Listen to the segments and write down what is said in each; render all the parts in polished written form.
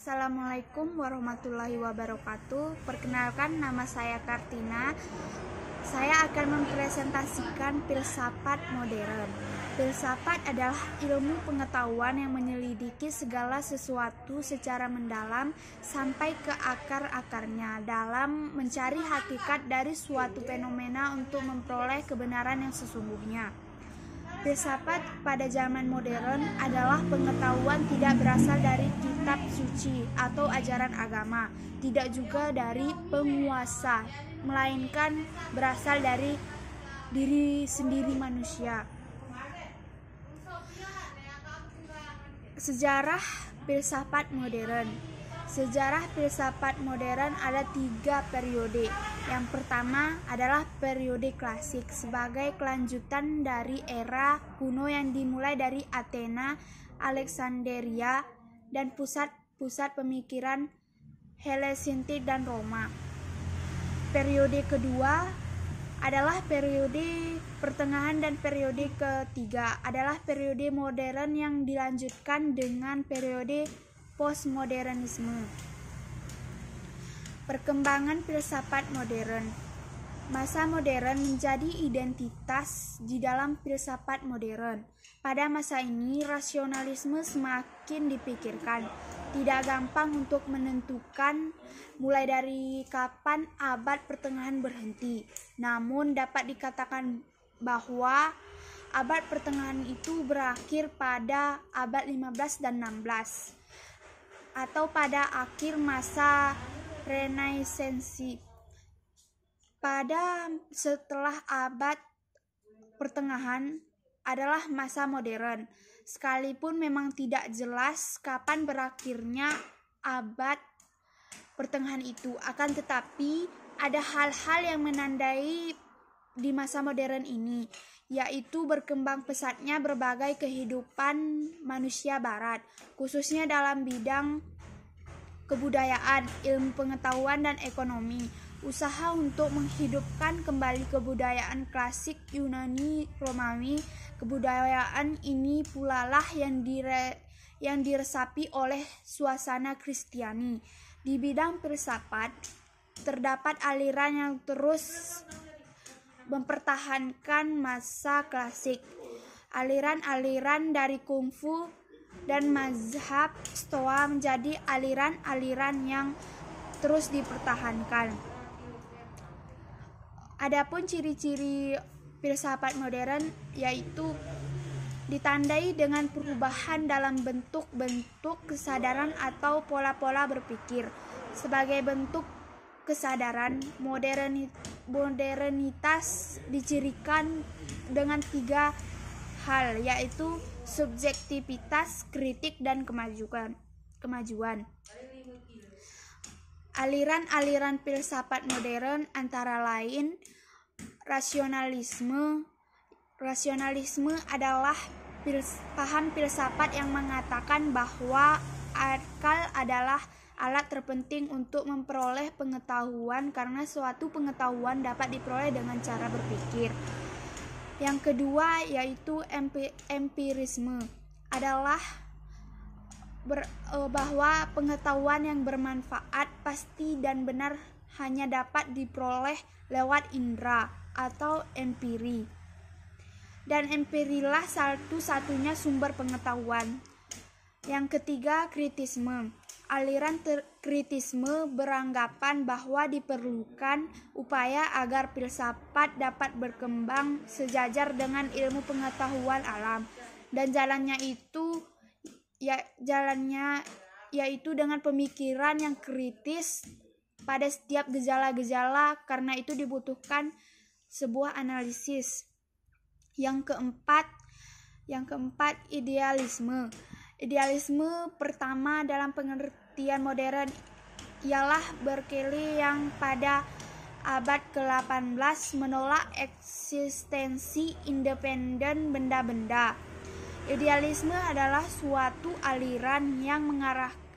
Assalamualaikum warahmatullahi wabarakatuh. Perkenalkan, nama saya Kartina. Saya akan mempresentasikan filsafat modern. Filsafat adalah ilmu pengetahuan yang menyelidiki segala sesuatu secara mendalam sampai ke akar-akarnya dalam mencari hakikat dari suatu fenomena untuk memperoleh kebenaran yang sesungguhnya. Filsafat pada zaman modern adalah pengetahuan tidak berasal dari kitab suci atau ajaran agama, tidak juga dari penguasa, melainkan berasal dari diri sendiri manusia. Sejarah filsafat modern. Sejarah filsafat modern ada 3 periode. Yang pertama adalah periode klasik sebagai kelanjutan dari era kuno yang dimulai dari Athena, Alexandria, dan pusat-pusat pemikiran Helesintik dan Roma. Periode kedua adalah periode pertengahan dan periode ketiga adalah periode modern yang dilanjutkan dengan periode postmodernisme. Perkembangan filsafat modern. Masa modern menjadi identitas di dalam filsafat modern. Pada masa ini, rasionalisme semakin dipikirkan. Tidak gampang untuk menentukan mulai dari kapan abad pertengahan berhenti. Namun dapat dikatakan bahwa abad pertengahan itu berakhir pada abad 15 dan 16. Atau pada akhir masa Renaissance. Setelah abad pertengahan adalah masa modern, sekalipun memang tidak jelas kapan berakhirnya abad pertengahan itu. Akan tetapi ada hal-hal yang menandai di masa modern ini, yaitu berkembang pesatnya berbagai kehidupan manusia barat, khususnya dalam bidang kebudayaan, ilmu pengetahuan, dan ekonomi. Usaha untuk menghidupkan kembali kebudayaan klasik Yunani Romawi. Kebudayaan ini pula lah yang diresapi oleh suasana Kristiani. Di bidang filsafat terdapat aliran yang terus mempertahankan masa klasik. Aliran-aliran dari kungfu dan mazhab Stoa menjadi aliran-aliran yang terus dipertahankan. Adapun ciri-ciri filsafat modern yaitu ditandai dengan perubahan dalam bentuk-bentuk kesadaran atau pola-pola berpikir. Sebagai bentuk kesadaran, modernitas dicirikan dengan 3 hal, yaitu subjektivitas, kritik, dan kemajuan. Aliran-aliran filsafat modern antara lain rasionalisme. Rasionalisme adalah paham filsafat yang mengatakan bahwa akal adalah alat terpenting untuk memperoleh pengetahuan karena suatu pengetahuan dapat diperoleh dengan cara berpikir. Yang kedua yaitu empirisme adalah bahwa pengetahuan yang bermanfaat pasti dan benar hanya dapat diperoleh lewat indera atau empiri. Dan empirilah satu-satunya sumber pengetahuan. Yang ketiga, kritisme. Aliran kritisme beranggapan bahwa diperlukan upaya agar filsafat dapat berkembang sejajar dengan ilmu pengetahuan alam, dan jalannya yaitu dengan pemikiran yang kritis pada setiap gejala-gejala. Karena itu dibutuhkan sebuah analisis. Yang keempat, idealisme. Idealisme pertama dalam pengertian modern ialah Berkeley yang pada abad ke-18 menolak eksistensi independen benda-benda. Idealisme adalah suatu aliran yang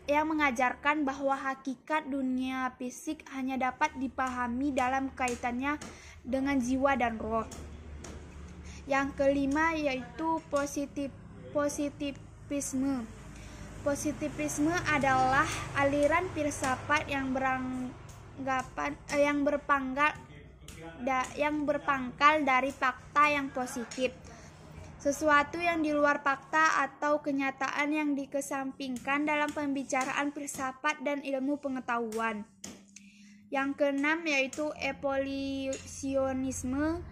mengajarkan bahwa hakikat dunia fisik hanya dapat dipahami dalam kaitannya dengan jiwa dan roh. Yang kelima yaitu positivisme. Positivisme adalah aliran filsafat yang berpangkal dari fakta yang positif, sesuatu yang di luar fakta atau kenyataan yang dikesampingkan dalam pembicaraan filsafat dan ilmu pengetahuan. Yang keenam yaitu evolusionisme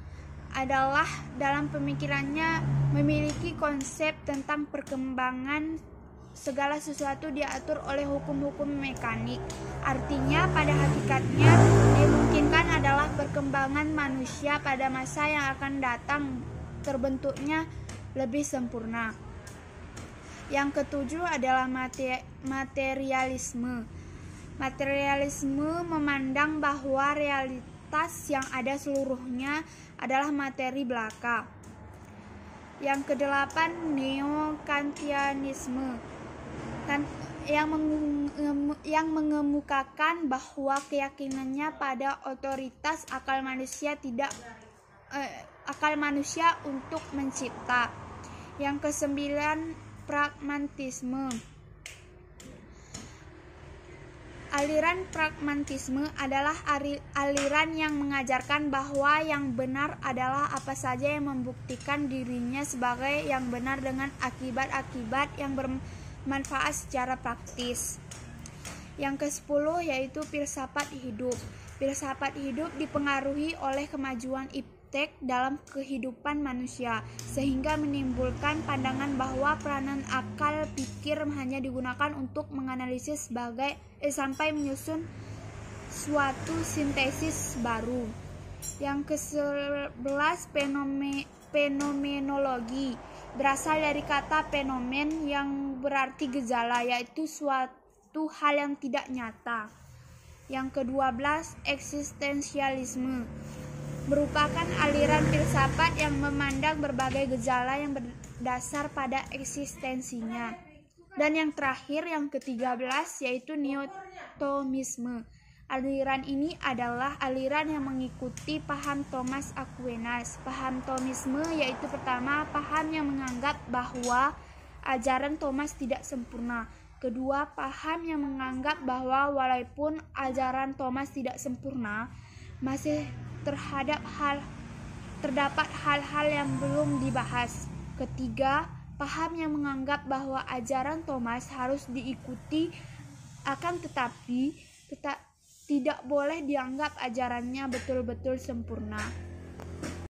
adalah dalam pemikirannya memiliki konsep tentang perkembangan segala sesuatu diatur oleh hukum-hukum mekanik. Artinya pada hakikatnya dimungkinkan adalah perkembangan manusia pada masa yang akan datang terbentuknya lebih sempurna. Yang ketujuh adalah materialisme. Materialisme memandang bahwa realitas yang ada seluruhnya adalah materi belaka. Yang kedelapan neo-kantianisme yang mengemukakan bahwa keyakinannya pada otoritas akal manusia untuk mencipta. Yang kesembilan pragmatisme. Aliran pragmatisme adalah aliran yang mengajarkan bahwa yang benar adalah apa saja yang membuktikan dirinya sebagai yang benar dengan akibat-akibat yang bermanfaat secara praktis. Yang ke-10 yaitu filsafat hidup. Filsafat hidup dipengaruhi oleh kemajuan iptek dalam kehidupan manusia, sehingga menimbulkan pandangan bahwa peranan akal pikir hanya digunakan untuk menganalisis sampai menyusun suatu sintesis baru. Yang ke-11 fenomenologi, berasal dari kata fenomen yang berarti gejala, yaitu suatu hal yang tidak nyata. Yang ke-12 eksistensialisme, merupakan aliran filsafat yang memandang berbagai gejala yang berdasar pada eksistensinya. Dan yang terakhir, yang ke-13 yaitu neotomisme. Aliran ini adalah aliran yang mengikuti paham Thomas Aquinas. Paham Thomisme yaitu pertama, paham yang menganggap bahwa ajaran Thomas tidak sempurna. Kedua, paham yang menganggap bahwa walaupun ajaran Thomas tidak sempurna, masih terdapat hal-hal yang belum dibahas. Ketiga, paham yang menganggap bahwa ajaran Thomas harus diikuti, akan tetapi tidak boleh dianggap ajarannya betul-betul sempurna.